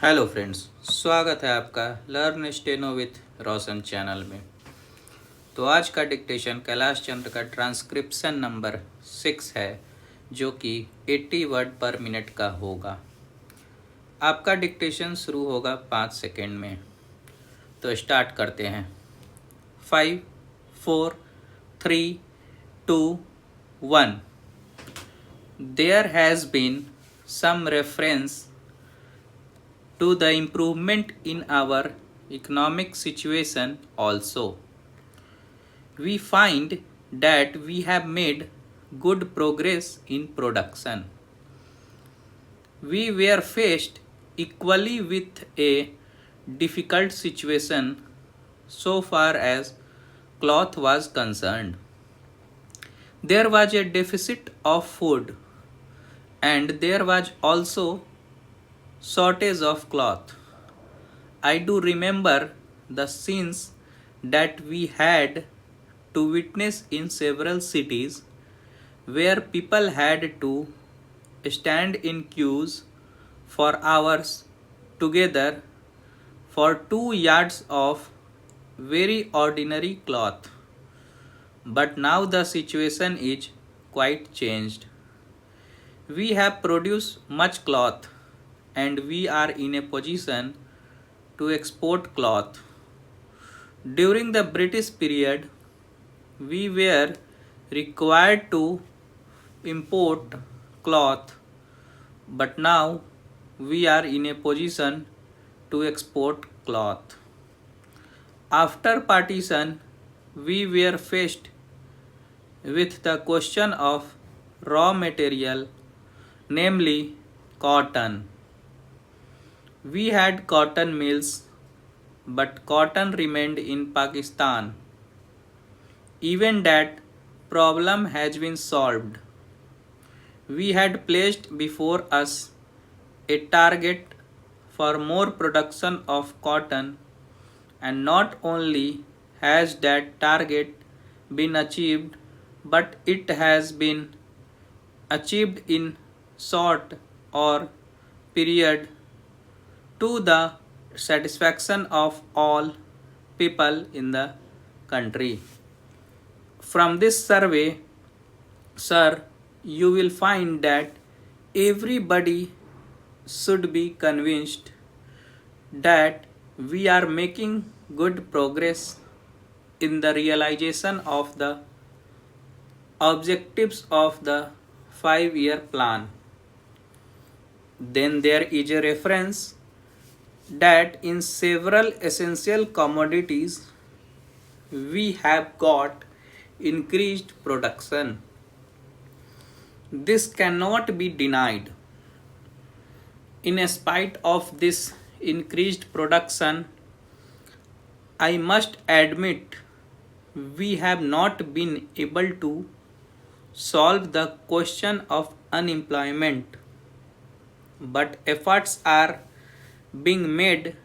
Hello friends, स्वागत है आपका learn steno with Roshan channel में। तो आज का डिक्टेशन कैलाश चंद्र का ट्रांसक्रिप्शन नंबर 6 है, जो कि 80 वर्ड पर मिनट का होगा। आपका डिक्टेशन शुरू होगा 5 सेकेंड में। तो स्टार्ट करते हैं। 5, 4, 3, 2, 1। There has been some reference to the improvement in our economic situation also. We find that we have made good progress in production. We were faced equally with a difficult situation so far as cloth was concerned. There was a deficit of food, and there was also shortage of cloth. I do remember the scenes that we had to witness in several cities where people had to stand in queues for hours together for 2 yards of very ordinary cloth. But now the situation is quite changed. We have produced much cloth and we are in a position to export cloth. During the British period, we were required to import cloth, but now we are in a position to export cloth. After partition, we were faced with the question of raw material, namely cotton. We had cotton mills, but cotton remained in Pakistan. Even that problem has been solved. We had placed before us a target for more production of cotton, and not only has that target been achieved, but it has been achieved in short or period to the satisfaction of all people in the country. From this survey, sir, you will find that everybody should be convinced that we are making good progress in the realization of the objectives of the 5-year plan. Then there is a reference that in several essential commodities we have got increased production. This cannot be denied. In spite of this increased production, I must admit we have not been able to solve the question of unemployment, but efforts are being made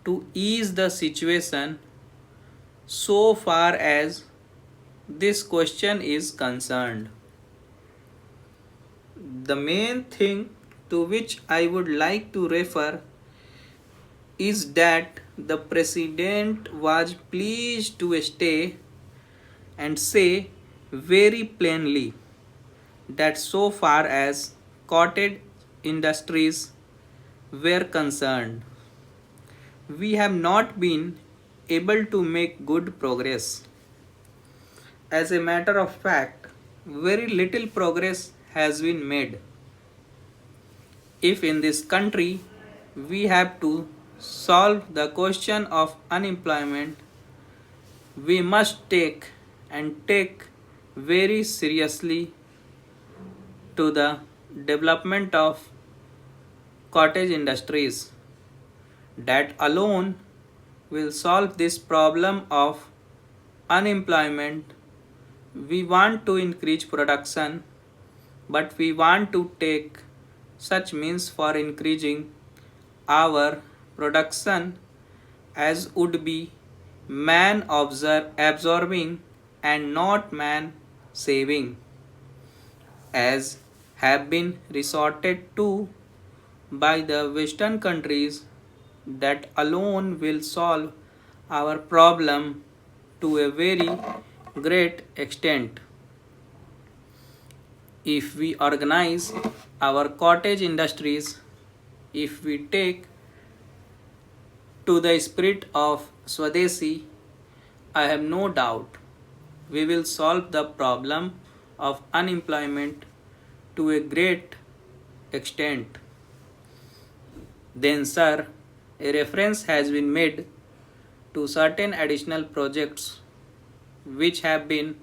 to ease the situation so far as this question is concerned. The main thing to which I would like to refer is that the President was pleased to stay and say very plainly that so far as cottage industries were concerned, we have not been able to make good progress. As a matter of fact, very little progress has been made. If in this country we have to solve the question of unemployment, we must take very seriously to the development of cottage industries. That alone will solve this problem of unemployment. We want to increase production, but we want to take such means for increasing our production as would be man absorbing and not man saving, as have been resorted to by the Western countries that alone will solve our problem to a very great extent. If we organize our cottage industries, if we take to the spirit of Swadeshi, I have no doubt we will solve the problem of unemployment to a great extent. Then, sir, a reference has been made to certain additional projects which have been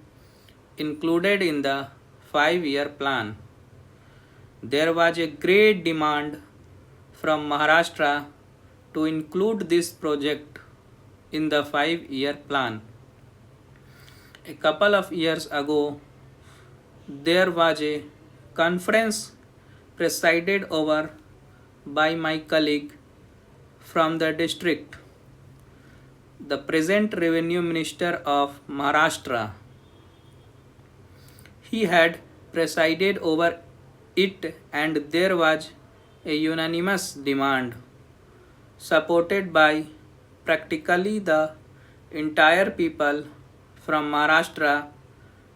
included in the 5-year plan. There was a great demand from Maharashtra to include this project in the 5-year plan. A couple of years ago, there was a conference presided over by my colleague from the district, the present Revenue Minister of Maharashtra. He had presided over it, and there was a unanimous demand, supported by practically the entire people from Maharashtra,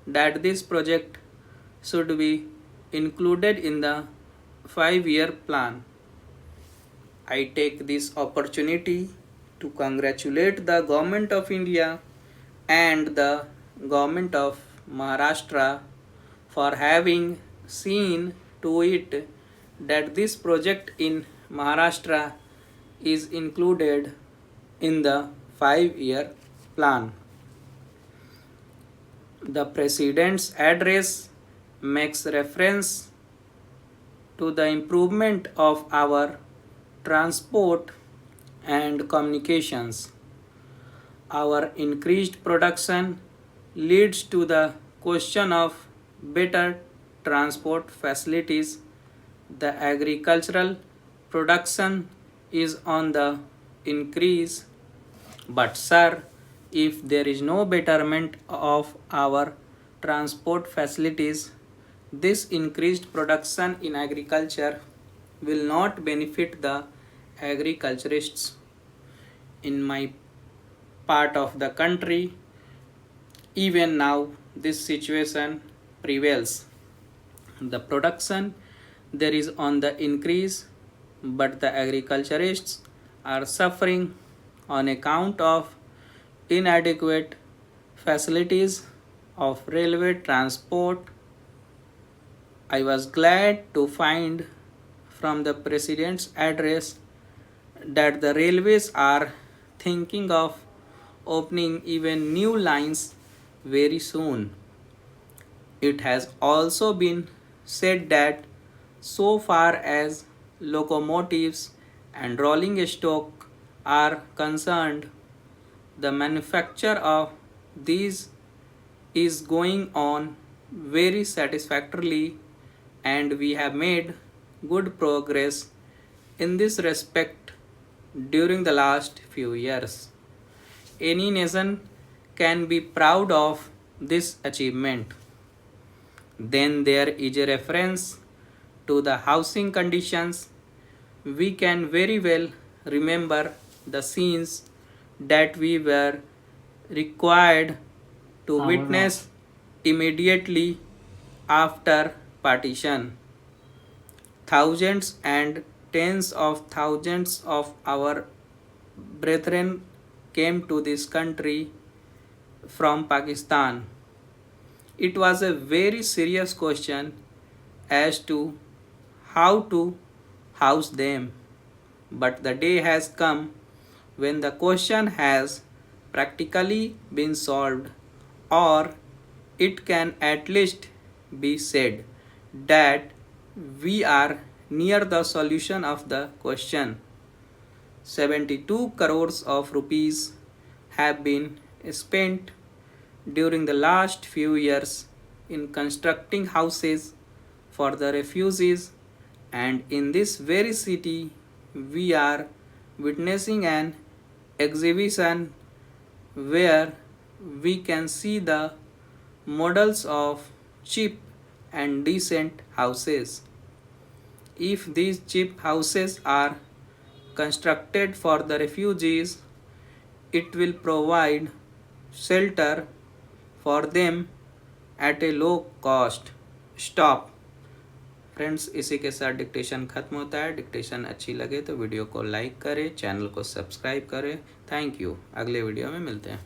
that this project should be included in the 5-year plan. I take this opportunity to congratulate the Government of India and the Government of Maharashtra for having seen to it that this project in Maharashtra is included in the 5-year plan. The President's address makes reference to the improvement of our transport and communications. Our increased production leads to the question of better transport facilities. The agricultural production is on the increase, but sir, if there is no betterment of our transport facilities, this increased production in agriculture will not benefit the agriculturists. In my part of the country, even now this situation prevails. The production there is on the increase, but the agriculturists are suffering on account of inadequate facilities of railway transport. I was glad to find from the President's address that the railways are thinking of opening even new lines very soon. It has also been said that so far as locomotives and rolling stock are concerned, the manufacture of these is going on very satisfactorily, and we have made good progress in this respect during the last few years. Any nation can be proud of this achievement. Then there is a reference to the housing conditions. We can very well remember the scenes that we were required to witness immediately after partition. Thousands and tens of thousands of our brethren came to this country from Pakistan. It was a very serious question as to how to house them, but the day has come when the question has practically been solved, or it can at least be said that we are near the solution of the question. 72 crores of rupees have been spent during the last few years in constructing houses for the refugees, and in this very city we are witnessing an exhibition where we can see the models of cheap and decent houses. If these cheap houses are constructed for the refugees, it will provide shelter for them at a low cost. Stop. Friends, इसी के साथ dictation ख़त्म होता है। Dictation अच्छी लगे तो video को लाइक करें, चैनल को सब्सक्राइब करें। Thank you. अगले वीडियो में मिलते हैं।